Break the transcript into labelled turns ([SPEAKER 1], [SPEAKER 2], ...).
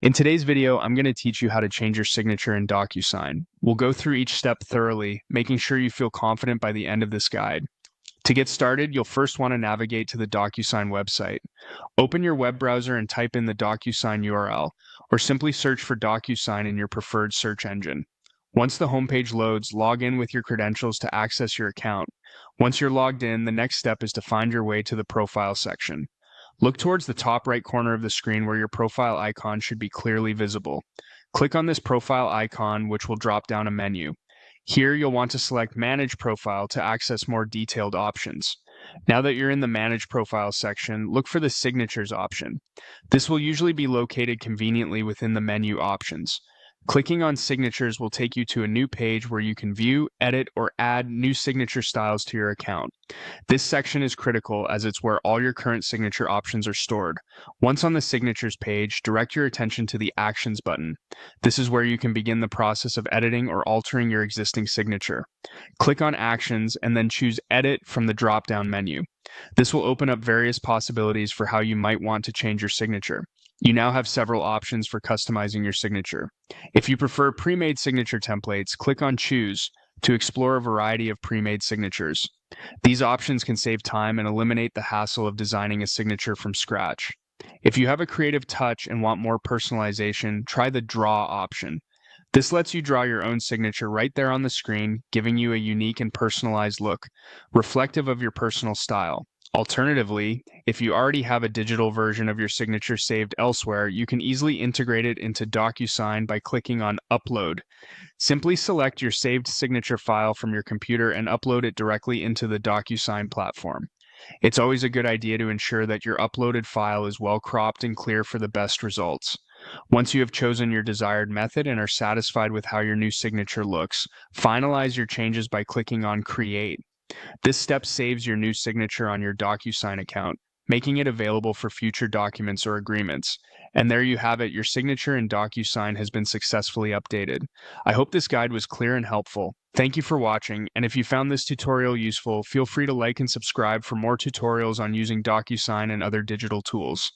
[SPEAKER 1] In today's video, I'm going to teach you how to change your signature in DocuSign. We'll go through each step thoroughly, making sure you feel confident by the end of this guide. To get started, you'll first want to navigate to the DocuSign website. Open your web browser and type in the DocuSign URL, or simply search for DocuSign in your preferred search engine. Once the homepage loads, log in with your credentials to access your account. Once you're logged in, the next step is to find your way to the profile section. Look towards the top right corner of the screen where your profile icon should be clearly visible. Click on this profile icon, which will drop down a menu. Here, you'll want to select Manage Profile to access more detailed options. Now that you're in the Manage Profile section, look for the Signatures option. This will usually be located conveniently within the menu options. Clicking on Signatures will take you to a new page where you can view, edit, or add new signature styles to your account. This section is critical as it's where all your current signature options are stored. Once on the Signatures page, direct your attention to the Actions button. This is where you can begin the process of editing or altering your existing signature. Click on Actions and then choose Edit from the drop-down menu. This will open up various possibilities for how you might want to change your signature. You now have several options for customizing your signature. If you prefer pre-made signature templates, click on Choose to explore a variety of pre-made signatures. These options can save time and eliminate the hassle of designing a signature from scratch. If you have a creative touch and want more personalization, try the Draw option. This lets you draw your own signature right there on the screen, giving you a unique and personalized look, reflective of your personal style. Alternatively, if you already have a digital version of your signature saved elsewhere, you can easily integrate it into DocuSign by clicking on Upload. Simply select your saved signature file from your computer and upload it directly into the DocuSign platform. It's always a good idea to ensure that your uploaded file is well cropped and clear for the best results. Once you have chosen your desired method and are satisfied with how your new signature looks, finalize your changes by clicking on Create. This step saves your new signature on your DocuSign account, making it available for future documents or agreements. And there you have it, your signature in DocuSign has been successfully updated. I hope this guide was clear and helpful. Thank you for watching, and if you found this tutorial useful, feel free to like and subscribe for more tutorials on using DocuSign and other digital tools.